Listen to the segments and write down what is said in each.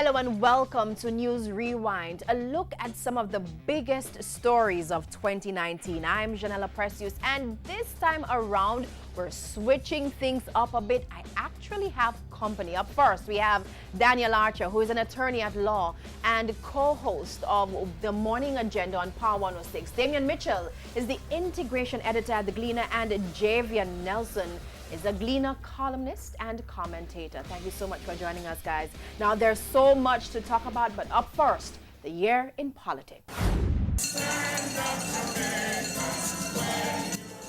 Hello and welcome to News Rewind, a look at some of the biggest stories of 2019. I'm Janella Precious, and this time around, we're switching things up a bit. I actually have company. Up first, we have Daniel Archer, who is an attorney at law and co-host of the Morning Agenda on Power 106. Damian Mitchell is the integration editor at The Gleaner, and Javian Nelson is a Gleaner columnist and commentator. Thank you so much for joining us, guys. Now, there's so much to talk about, but up first, the year in politics.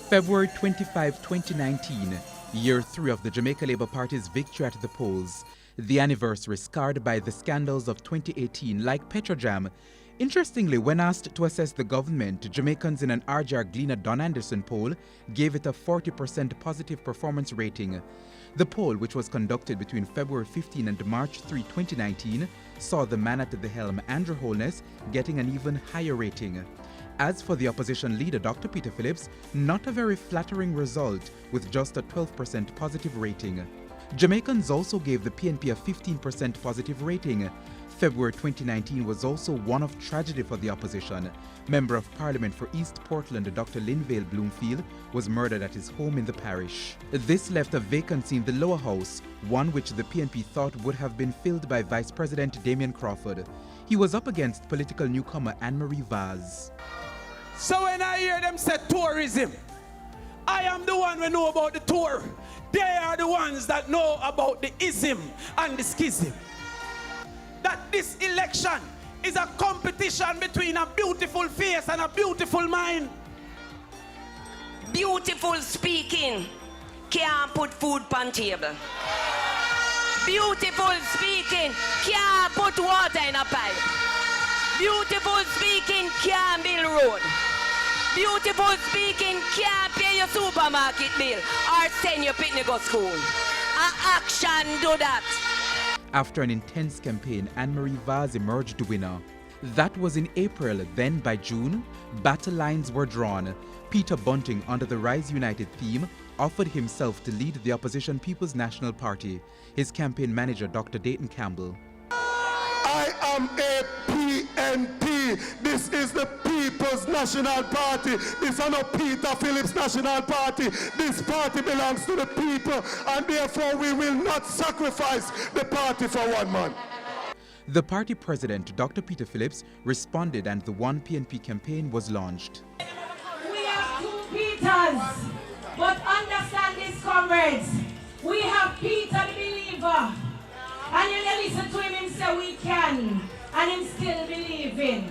February 25, 2019, year 3 of the Jamaica Labour Party's victory at the polls. The anniversary scarred by the scandals of 2018, like Petrojam. Interestingly, when asked to assess the government, Jamaicans in an RJR Gleaner Don Anderson poll gave it a 40% positive performance rating. The poll, which was conducted between February 15 and March 3, 2019, saw the man at the helm, Andrew Holness, getting an even higher rating. As for the opposition leader, Dr. Peter Phillips, not a very flattering result, with just a 12% positive rating. Jamaicans also gave the PNP a 15% positive rating. February 2019 was also one of tragedy for the opposition. Member of Parliament for East Portland, Dr. Linvale Bloomfield, was murdered at his home in the parish. This left a vacancy in the lower house, one which the PNP thought would have been filled by Vice President Damian Crawford. He was up against political newcomer Anne-Marie Vaz. So when I hear them say tourism, I am the one who know about the tour. They are the ones that know about the ism and the schism. That this election is a competition between a beautiful face and a beautiful mind. Beautiful speaking can't put food on table. Beautiful speaking can't put water in a pipe. Beautiful speaking can't build road. Beautiful speaking can't pay your supermarket bill or send your picnic to school. Action do that. After an intense campaign, Anne-Marie Vaz emerged winner. That was in April. Then by June, battle lines were drawn. Peter Bunting, under the Rise United theme, offered himself to lead the opposition People's National Party. His campaign manager, Dr. Dayton Campbell. I am a PNP. This is the People's National Party. This is not Peter Phillips' National Party. This party belongs to the people, and therefore we will not sacrifice the party for one man. The party president, Dr. Peter Phillips, responded, and the One PNP campaign was launched. We have two Peters, but understand this, comrades. We have Peter the believer. And you listen to him say we can, and him still believing.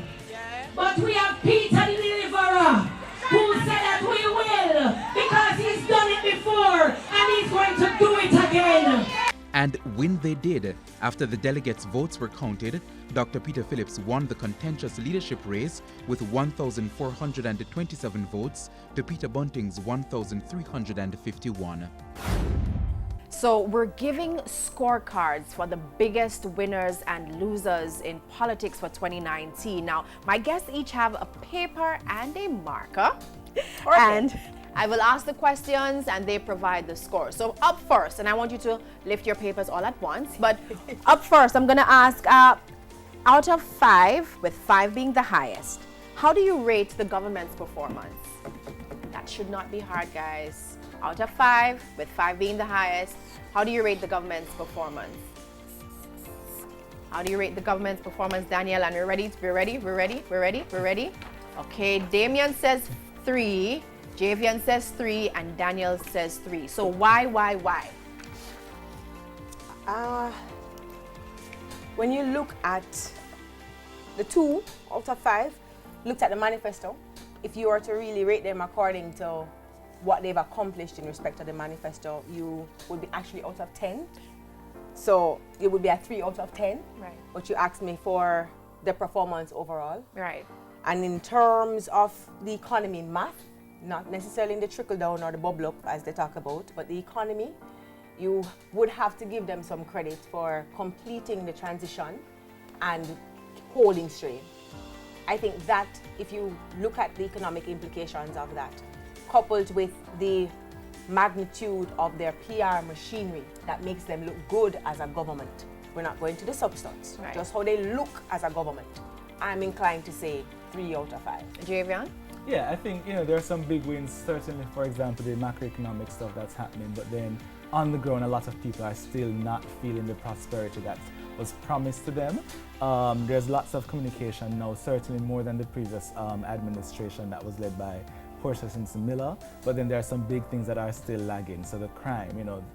But we have Peter the deliverer, who said that we will, because he's done it before, and he's going to do it again. And when they did, after the delegates' votes were counted, Dr. Peter Phillips won the contentious leadership race with 1,427 votes to Peter Bunting's 1,351. So we're giving scorecards for the biggest winners and losers in politics for 2019. Now, my guests each have a paper and a marker. Okay. And I will ask the questions and they provide the score. So up first, and I want you to lift your papers all at once, but up first, I'm gonna ask, out of 5, with 5 being the highest, how do you rate the government's performance? That should not be hard, guys. Out of 5, with 5 being the highest, how do you rate the government's performance? How do you rate the government's performance, Daniel? And we're ready? We're ready? We're ready? We're ready? We're ready? Okay, Damian says 3, Javian says 3, and Daniel says 3. So why? When you look at the 2 out of 5, looked at the manifesto, if you were to really rate them according to what they've accomplished in respect to the manifesto, you would be actually out of 10. So it would be a 3 out of 10. Right. But you asked me for the performance overall. Right. And in terms of the economy math, not necessarily in the trickle down or the bubble up as they talk about, but the economy, you would have to give them some credit for completing the transition and holding straight. I think that if you look at the economic implications of that, coupled with the magnitude of their PR machinery that makes them look good as a government, we're not going to the substance, Right. just how they look as a government, I'm inclined to say 3 out of 5. Javion? Yeah, I think, there are some big wins, certainly, for example, the macroeconomic stuff that's happening, but then on the ground, a lot of people are still not feeling the prosperity that was promised to them. There's lots of communication now, certainly more than the previous administration that was led by Portia Simpson Miller, but then there are some big things that are still lagging. So the crime,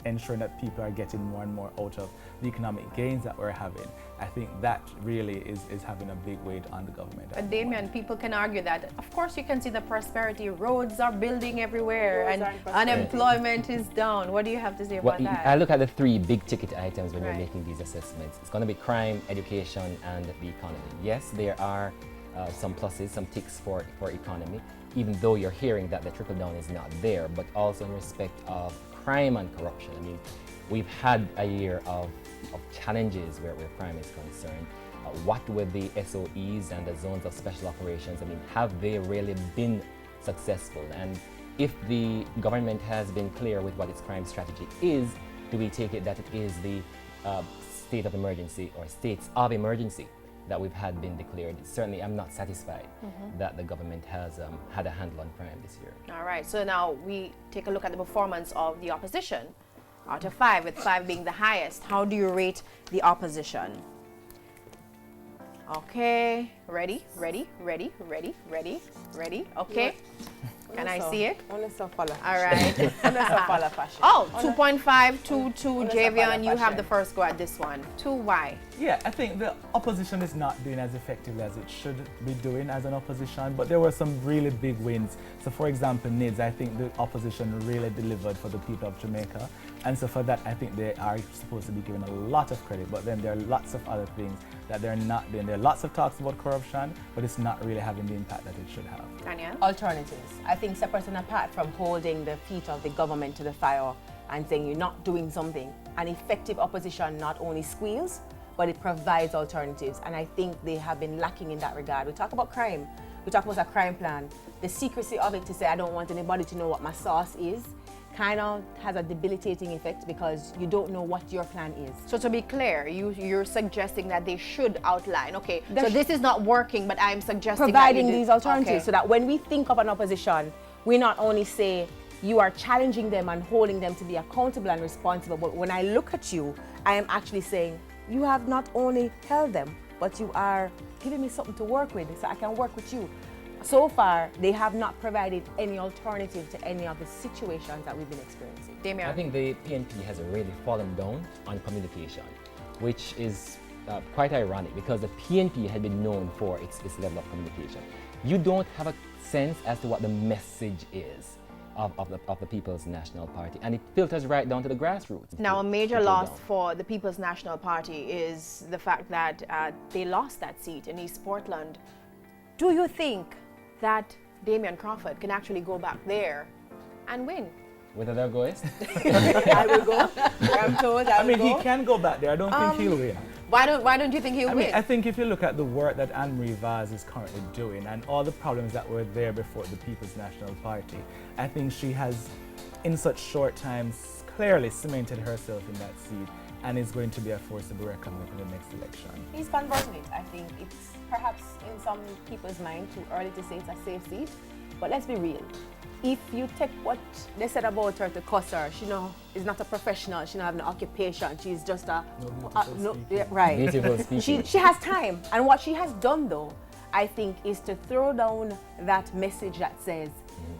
ensuring that people are getting more and more out of the economic gains that we're having. I think that really is having a big weight on the government. But Damien, people can argue that, of course, you can see the prosperity. Roads are building everywhere, Roads and are in prosperity. unemployment is down. What do you have to say about that? I look at the 3 big ticket items when Right. you're making these assessments. It's going to be crime, education, and the economy. Yes, there are some pluses, some ticks for economy, even though you're hearing that the trickle down is not there, but also in respect of crime and corruption. I mean, we've had a year of challenges where crime is concerned. What with the SOEs and the zones of special operations, I mean, have they really been successful? And if the government has been clear with what its crime strategy is, do we take it that it is the state of emergency or states of emergency that we've had been declared? Certainly, I'm not satisfied that the government has had a handle on crime this year. All right, so now we take a look at the performance of the opposition. Out of 5, with 5 being the highest, how do you rate the opposition? Okay, ready? Okay, can I see it? All right. Fashion. Oh, 2.5, 2, Honest Javion, you have fashion. the first go at this one. 2, why? Yeah, I think the opposition is not doing as effectively as it should be doing as an opposition, but there were some really big wins. So for example, NIDS, I think the opposition really delivered for the people of Jamaica. And so for that, I think they are supposed to be given a lot of credit, but then there are lots of other things that they're not doing. There are lots of talks about corruption, but it's not really having the impact that it should have. Daniel? Alternatives. I think separate and apart from holding the feet of the government to the fire and saying you're not doing something, an effective opposition not only squeals, but it provides alternatives. And I think they have been lacking in that regard. We talk about crime. We talk about a crime plan. The secrecy of it to say I don't want anybody to know what my sauce is kind of has a debilitating effect because you don't know what your plan is. So to be clear, you're suggesting that they should outline, okay, so this is not working, but I'm suggesting providing that these alternatives okay. so that when we think of an opposition, we not only say you are challenging them and holding them to be accountable and responsible, but when I look at you, I am actually saying you have not only held them, but you are giving me something to work with so I can work with you. So far, they have not provided any alternative to any of the situations that we've been experiencing. Damien? I think the PNP has really fallen down on communication, which is quite ironic because the PNP had been known for its level of communication. You don't have a sense as to what the message is of the People's National Party, and it filters right down to the grassroots. Now, a major loss for the People's National Party is the fact that they lost that seat in East Portland. Do you think that Damien Crawford can actually go back there and win? Whether they're going? I will go. I'm told I will go. He can go back there. I don't think he'll win. Why don't you think he'll win? I think if you look at the work that Anne-Marie Vaz is currently doing and all the problems that were there before the People's National Party, I think she has, in such short time, clearly cemented herself in that seat and is going to be a force to be reckoned with in the next election. He's converting it. I think it's perhaps in some people's mind too early to say it's a safe seat, but let's be real. If you take what they said about her to cuss her, she is not a professional, she don't have an occupation, she's just right. Beautiful speaking. She has time, and what she has done though, I think, is to throw down that message that says,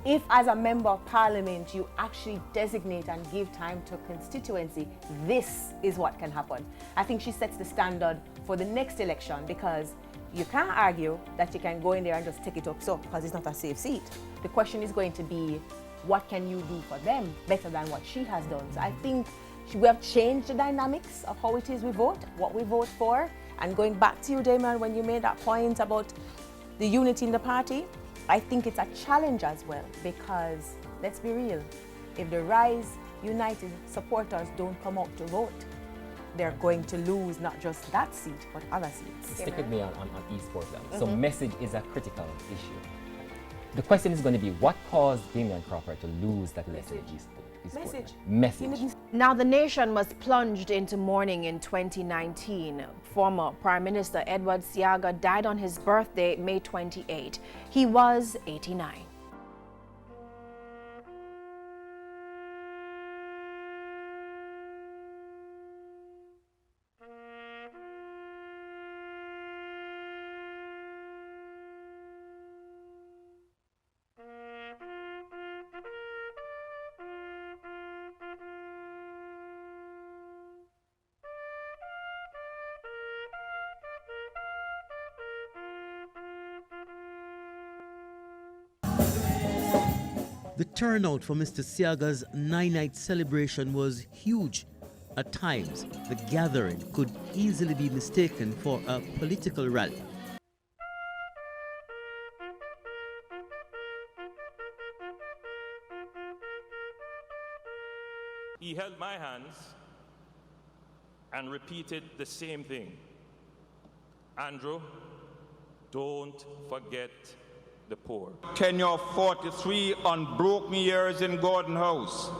if as a member of parliament you actually designate and give time to constituency, this is what can happen. I think she sets the standard for the next election because you can't argue that you can go in there and just take it up so because it's not a safe seat. The question is going to be, what can you do for them better than what she has done? So I think we have changed the dynamics of how it is we vote, what we vote for. And going back to you, Damien, when you made that point about the unity in the party, I think it's a challenge as well because, let's be real, if the Rise United supporters don't come out to vote, they're going to lose not just that seat, but other seats. Stick with me on East Portland. So message is a critical issue. The question is going to be, what caused Damien Crawford to lose that message in East Message. Now, the nation was plunged into mourning in 2019. Former Prime Minister Edward Seaga died on his birthday, May 28. He was 89. The turnout for Mr. Seaga's nine-night celebration was huge. At times, the gathering could easily be mistaken for a political rally. He held my hands and repeated the same thing. Andrew, don't forget the poor. Tenure 43 unbroken years in Gordon House,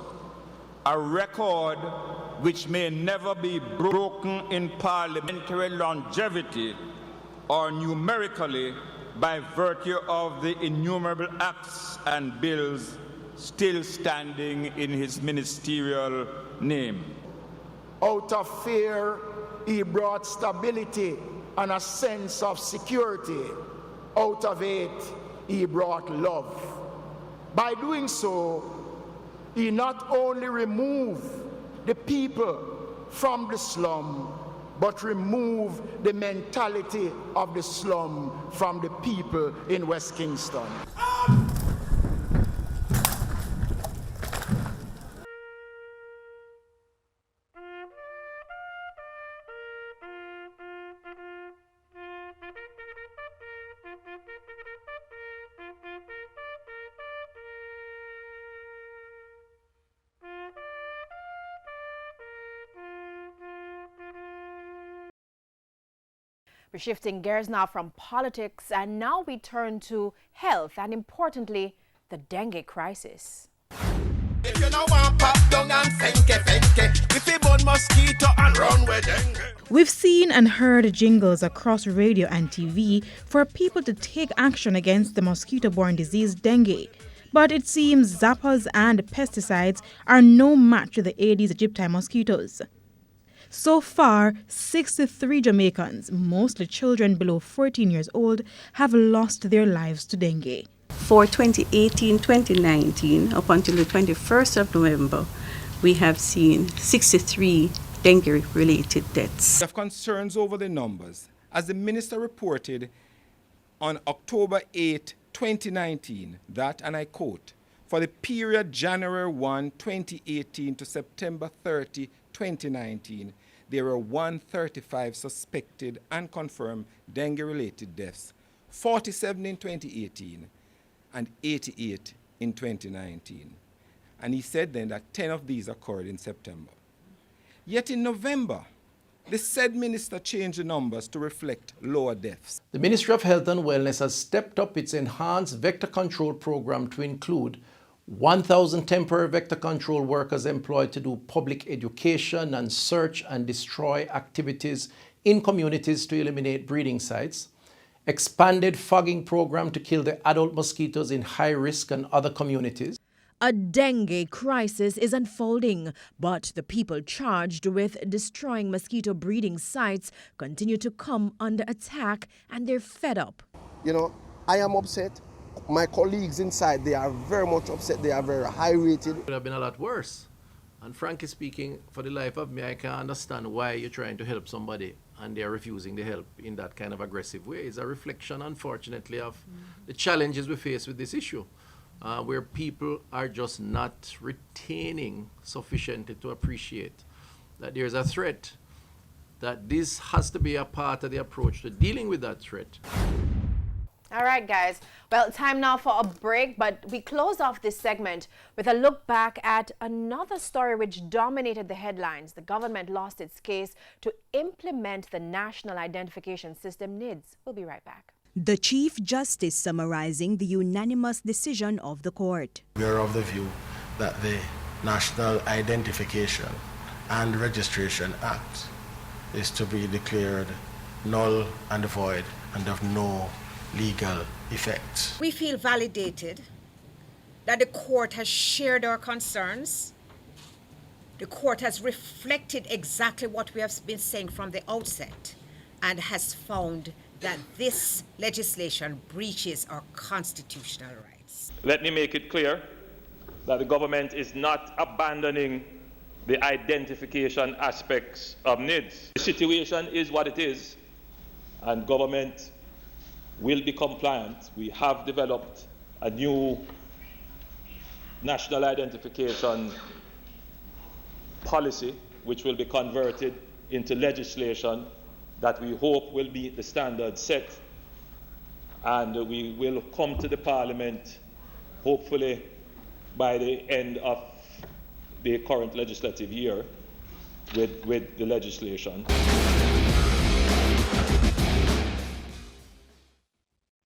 a record which may never be broken in parliamentary longevity or numerically by virtue of the innumerable acts and bills still standing in his ministerial name. Out of fear, he brought stability and a sense of security. Out of it, he brought love. By doing so, he not only removed the people from the slum, but removed the mentality of the slum from the people in West Kingston. We're shifting gears now from politics, and now we turn to health and, importantly, the dengue crisis. If you know one pop down and fenke, if you burn mosquito and run with dengue. We've seen and heard jingles across radio and TV for people to take action against the mosquito-borne disease dengue. But it seems zappers and pesticides are no match to the Aedes aegypti mosquitoes. So far, 63 Jamaicans, mostly children below 14 years old, have lost their lives to dengue. For 2018-2019, up until the 21st of November, we have seen 63 dengue-related deaths. We have concerns over the numbers. As the minister reported on October 8, 2019, that, and I quote, for the period January 1, 2018 to September 30, 2019, there were 135 suspected and confirmed dengue-related deaths, 47 in 2018 and 88 in 2019. And he said then that 10 of these occurred in September. Yet in November, the said minister changed the numbers to reflect lower deaths. The Ministry of Health and Wellness has stepped up its enhanced vector control program to include 1,000 temporary vector control workers employed to do public education and search and destroy activities in communities to eliminate breeding sites, expanded fogging program to kill the adult mosquitoes in high risk and other communities. A dengue crisis is unfolding, but the people charged with destroying mosquito breeding sites continue to come under attack, and they're fed up. You know, I am upset. My colleagues inside, they are very much upset. They are very high rated. It would have been a lot worse. And frankly speaking, for the life of me, I can't understand why you're trying to help somebody and they're refusing the help in that kind of aggressive way. It's a reflection, unfortunately, of the challenges we face with this issue, where people are just not retaining sufficiently to appreciate that there's a threat, that this has to be a part of the approach to dealing with that threat. All right, guys. Well, time now for a break, but we close off this segment with a look back at another story which dominated the headlines. The government lost its case to implement the National Identification System NIDS. We'll be right back. The Chief Justice summarizing the unanimous decision of the court. We are of the view that the National Identification and Registration Act is to be declared null and void and of no legal effect. We feel validated that the court has shared our concerns. The court has reflected exactly what we have been saying from the outset and has found that this legislation breaches our constitutional rights. Let me make it clear that the government is not abandoning the identification aspects of NIDS. The situation is what it is, and government will be compliant. We have developed a new national identification policy, which will be converted into legislation that we hope will be the standard set, and we will come to the Parliament hopefully by the end of the current legislative year with the legislation.